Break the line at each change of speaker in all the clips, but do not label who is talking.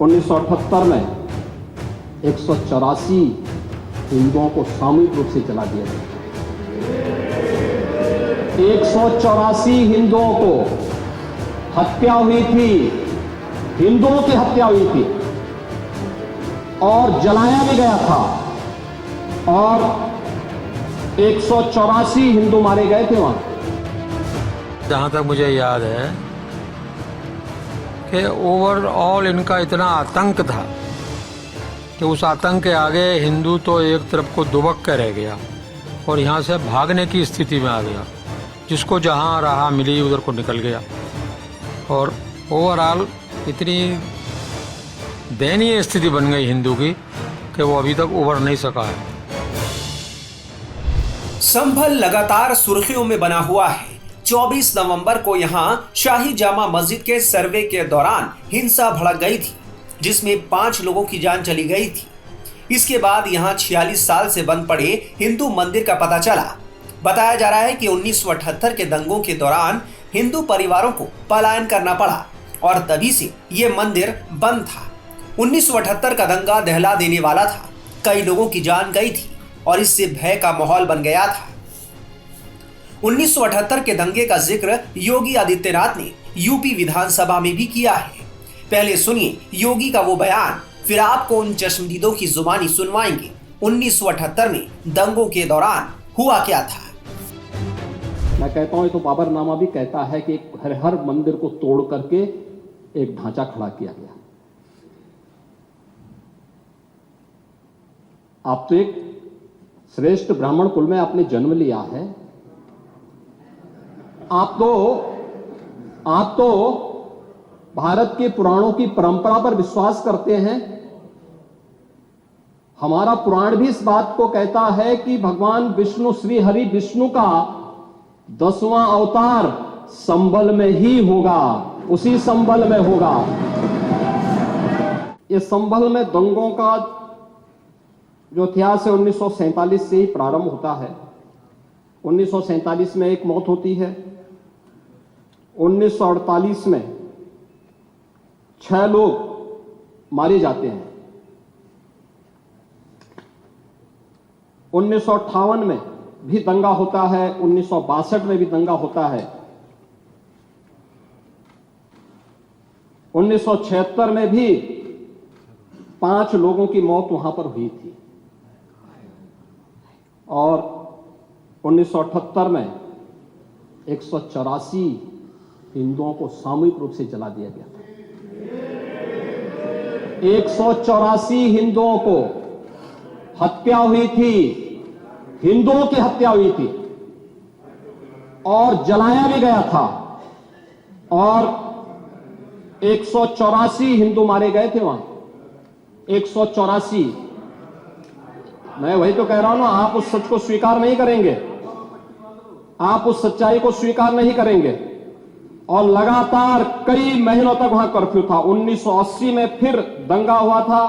1978 में 184 हिंदुओं को सामूहिक रूप से जला दिया गया। 184 हिंदुओं को हत्या हुई थी, हिंदुओं की हत्या हुई थी और जलाया भी गया था और 184 हिंदू मारे गए थे वहां।
जहाँ तक मुझे याद है कि ओवरऑल इनका इतना आतंक था कि उस आतंक के आगे हिंदू तो एक तरफ को दुबक कर रह गया और यहाँ से भागने की स्थिति में आ गया। जिसको जहाँ राह मिली उधर को निकल गया और ओवरऑल इतनी दयनीय स्थिति बन गई हिंदू की कि वो अभी तक उभर नहीं सका है।
संभल लगातार सुर्खियों में बना हुआ है। 24 नवंबर को यहां शाही जामा मस्जिद के सर्वे के दौरान हिंसा भड़क गई थी, जिसमें 5 लोगों की जान चली गई थी। इसके बाद यहां 46 साल से बंद पड़े हिंदू मंदिर का पता चला। बताया जा रहा है कि 1978 के दंगों के दौरान हिंदू परिवारों को पलायन करना पड़ा और तभी से ये मंदिर बंद था। 1978 का दंगा दहला देने वाला था, कई लोगों की जान गई थी और इससे भय का माहौल बन गया था। 1978 के दंगे का जिक्र योगी आदित्यनाथ ने यूपी विधानसभा में भी किया है। पहले सुनिए योगी का वो बयान, फिर आपको उन चश्मदीदों की जुबानी सुनवाएंगे। 1978 में दंगों के दौरान हुआ क्या था।
मैं कहता हूं तो बाबरनामा भी कहता है कि हर मंदिर को तोड़ करके एक ढांचा खड़ा किया गया। आप तो एक श्रेष्ठ ब्राह्मण कुल में आपने जन्म लिया है। आप तो भारत के पुराणों की परंपरा पर विश्वास करते हैं। हमारा पुराण भी इस बात को कहता है कि भगवान विष्णु, श्री हरि विष्णु का 10वां अवतार संभल में ही होगा, उसी संभल में होगा। ये संभल में दंगों का जो इतिहास है 1947 से ही प्रारंभ होता है। 1947 में एक मौत होती है। 1948 में 6 लोग मारे जाते हैं। 1958 में भी दंगा होता है। 1962 में भी दंगा होता है। 1976 में भी 5 लोगों की मौत वहां पर हुई थी और 1978 में 184 हिंदुओं को सामूहिक रूप से जला दिया गया था। 184 हिंदुओं को हत्या हुई थी, हिंदुओं की हत्या हुई थी और जलाया भी गया था और 184 हिंदू मारे गए थे वहां। 184। मैं वही तो कह रहा हूं ना, आप उस सच को स्वीकार नहीं करेंगे, आप उस सच्चाई को स्वीकार नहीं करेंगे और लगातार कई महीनों तक वहां कर्फ्यू था। 1980 में फिर दंगा हुआ था,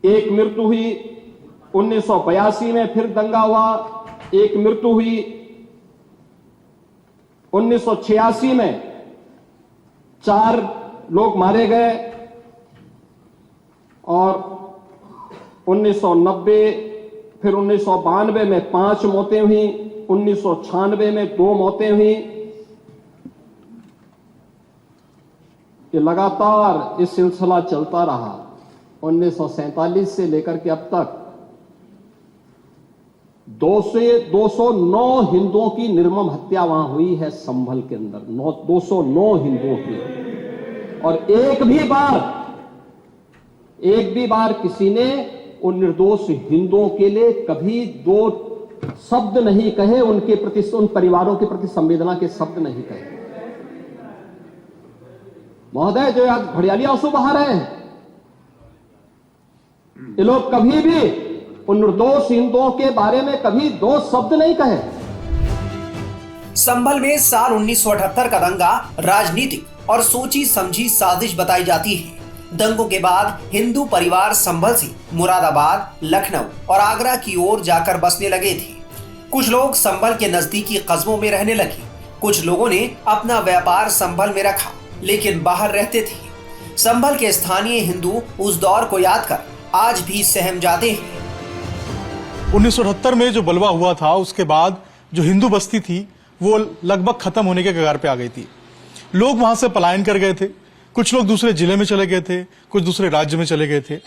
एक मृत्यु हुई। 1982 में फिर दंगा हुआ, एक मृत्यु हुई। 1986 में 4 लोग मारे गए और 1990 फिर 1992 में 5 मौतें हुई। 1996 में 2 मौतें हुई। ये लगातार इस सिलसिला चलता रहा। 1947 से लेकर के अब तक 209 हिंदुओं की निर्मम हत्या वहां हुई है संभल के अंदर। 209 हिंदुओं की। और एक भी बार किसी ने उन निर्दोष हिंदुओं के लिए कभी 2 शब्द नहीं कहे, उनके प्रति, उन परिवारों के प्रति संवेदना के शब्द नहीं कहे। महोदय, जो आज घड़ियाली आंसू बहा रहे हैं, ये लोग कभी भी उन निर्दोष हिंदुओं के बारे में कभी 2 शब्द नहीं कहे।
संभल में साल 1978 का दंगा राजनीतिक और सोची समझी साजिश बताई जाती है। दंगों के बाद हिंदू परिवार संभल से मुरादाबाद, लखनऊ और आगरा की ओर जाकर बसने लगे थे। कुछ लोग संभल के नजदीकी कस्बों में रहने लगे। कुछ लोगों ने अपना व्यापार संभल में रखा, लेकिन बाहर रहते थे। संभल के स्थानीय हिंदू उस दौर को याद कर आज भी सहम जाते हैं।
1978 में जो बलवा हुआ था उसके बाद जो हिंदू बस्ती थी वो लगभग खत्म होने के कगार पे आ गई थी। लोग वहां से पलायन कर गए थे, कुछ लोग दूसरे जिले में चले गए थे, कुछ दूसरे राज्य में चले गए थे।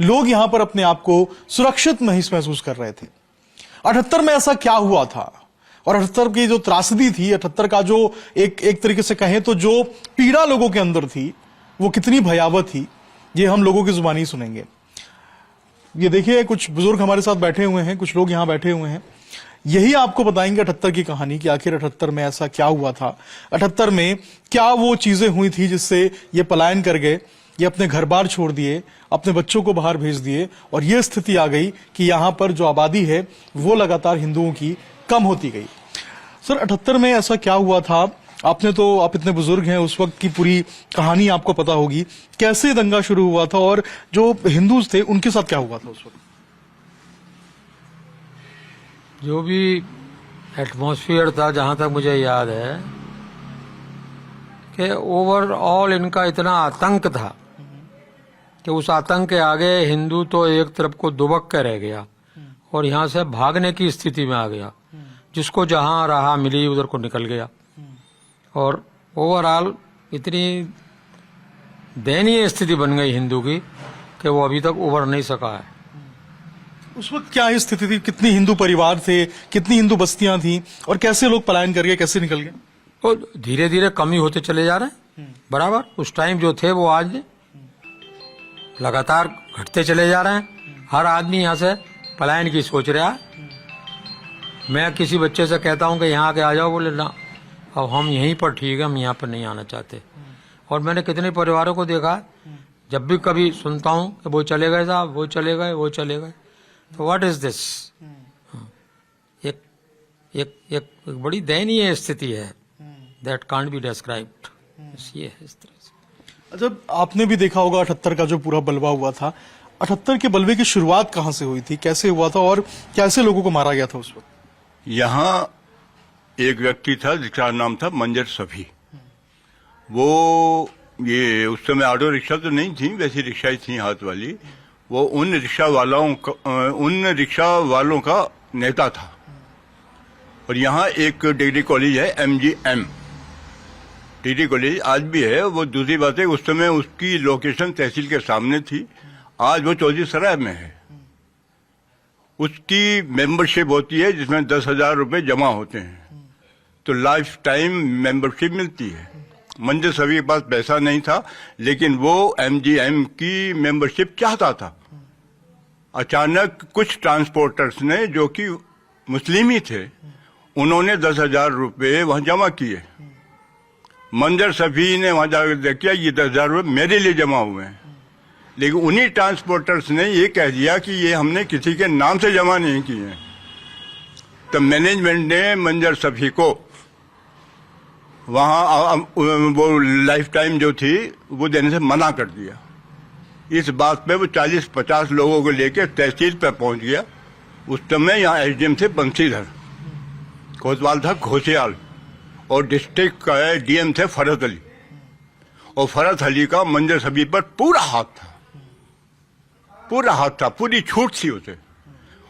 लोग यहां पर अपने आप को सुरक्षित महसूस कर रहे थे। 78 में ऐसा क्या हुआ था और 78 की जो त्रासदी थी, 78 का जो एक तरीके से कहें तो जो पीड़ा लोगों के अंदर थी वो कितनी भयावह थी, ये हम लोगों की जुबानी सुनेंगे। ये देखिए कुछ बुजुर्ग हमारे साथ बैठे हुए हैं, कुछ लोग यहां बैठे हुए हैं, यही आपको बताएंगे 78 की कहानी कि आखिर 78 में ऐसा क्या हुआ था, 78 में क्या वो चीजें हुई थी जिससे ये पलायन कर गए, ये अपने घर बार छोड़ दिए, अपने बच्चों को बाहर भेज दिए और ये स्थिति आ गई कि यहां पर जो आबादी है वो लगातार हिंदुओं की कम होती गई। सर 78 में ऐसा क्या हुआ था? आप इतने बुजुर्ग हैं, उस वक्त की पूरी कहानी आपको पता होगी, कैसे दंगा शुरू हुआ था और जो हिंदूज थे उनके साथ क्या हुआ था उस वक्त?
जो भी एटमॉस्फेयर था, जहां तक मुझे याद है कि ओवरऑल इनका इतना आतंक था कि उस आतंक के आगे हिंदू तो एक तरफ को दुबक के रह गया और यहाँ से भागने की स्थिति में आ गया। जिसको जहां राह मिली उधर को निकल गया और ओवरऑल इतनी दयनीय स्थिति बन गई हिंदू की कि वो अभी तक उभर नहीं सका है।
उस वक्त क्या स्थिति थी? कितने हिंदू परिवार थे, कितनी हिंदू बस्तियां थी और कैसे लोग पलायन कर गए, कैसे निकल गए?
तो धीरे धीरे कमी होते चले जा रहे हैं बराबर। उस टाइम जो थे वो आज लगातार घटते चले जा रहे हैं। हर आदमी यहाँ से पलायन की सोच रहा है। मैं किसी बच्चे से कहता हूँ कि यहाँ आके आ जाओ, बोले ना अब हम यहीं पर ठीक है, हम यहाँ पर नहीं आना चाहते। और मैंने कितने परिवारों को देखा, जब भी कभी सुनता हूँ कि वो चले गए साहब, वो चले गए, वो चले गए, तो व्हाट इज दिस? एक बड़ी दयनीय स्थिति है, दैट कांट बी डिस्क्राइब्ड। ये है इस तरह से।
अच्छा, आपने भी देखा होगा 78 का जो पूरा बलवा हुआ था, 78 के बलवे की शुरुआत कहाँ से हुई थी, कैसे हुआ था और कैसे लोगों को मारा गया था उस वक्त?
यहाँ एक व्यक्ति था जिसका नाम था मंजर सफी। वो ये उस समय ऑटो रिक्शा तो नहीं थी, वैसी रिक्शा ही थी हाथ वाली। वो उन रिक्शा वालों का नेता था। और यहाँ एक डिग्री कॉलेज है, MGM डिग्री कॉलेज, आज भी है। वो दूसरी बात है, उस समय उसकी लोकेशन तहसील के सामने थी, आज वो चौधरी सराय में है। उसकी मेंबरशिप होती है जिसमें 10,000 रुपये जमा होते हैं, तो लाइफ टाइम मेंबरशिप मिलती है। मंजर सभी के पास पैसा नहीं था, लेकिन वो MGM की मेंबरशिप चाहता था। अचानक कुछ ट्रांसपोर्टर्स ने, जो कि मुस्लिम ही थे, उन्होंने 10,000 रुपये वहां जमा किए। मंजर सफी ने वहां जाकर देखा, ये 10,000 रुपये मेरे लिए जमा हुए हैं। लेकिन उन्हीं ट्रांसपोर्टर्स ने ये कह दिया कि ये हमने किसी के नाम से जमा नहीं किए। तो मैनेजमेंट ने मंजर सफी को वहाँ वो लाइफ टाइम जो थी वो देने से मना कर दिया। इस बात पे वो 40-50 लोगों को लेकर तहसील पे पहुंच गया। उस समय यहाँ SDM थे बंसीधर, कोतवाल था घोषियाल और डिस्ट्रिक्ट का DM थे फरहत अली। और फरहत अली का मंजर सफी पर पूरा हाथ था, पूरी छूट थी उसे।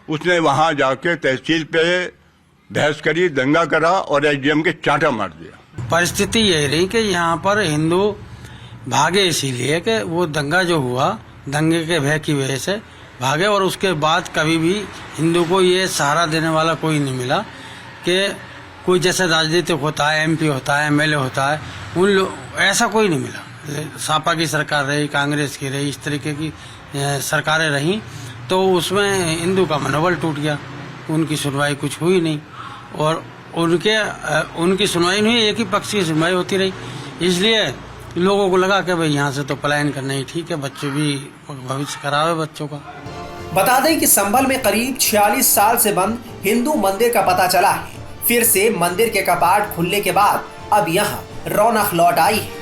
उसने वहां जाके तहसील पे बहस करी, दंगा करा और SDM के चांटा मार दिया।
परिस्थिति यही रही कि यहाँ पर हिंदू भागे, इसीलिए कि वो दंगा जो हुआ, दंगे के भय की वजह से भागे। और उसके बाद कभी भी हिंदू को ये सहारा देने वाला कोई नहीं मिला कि कोई जैसे राजनीतिक होता है, MP होता है, MLA होता है, ऐसा कोई नहीं मिला। सापा की सरकार रही, कांग्रेस की रही, इस तरीके की सरकारें रहीं, तो उसमें हिंदू का मनोबल टूट गया। उनकी सुनवाई कुछ हुई नहीं और उनकी सुनवाई नहीं, एक ही पक्ष की सुनवाई होती रही। इसलिए लोगों को लगा कि भाई यहाँ से तो पलायन करना ही ठीक है, बच्चे भी भविष्य खराब है बच्चों का।
बता दें कि संभल में करीब 46 साल से बंद हिंदू मंदिर का पता चला है। फिर से मंदिर के कपाट खुलने के बाद अब यहाँ रौनक लौट आई है।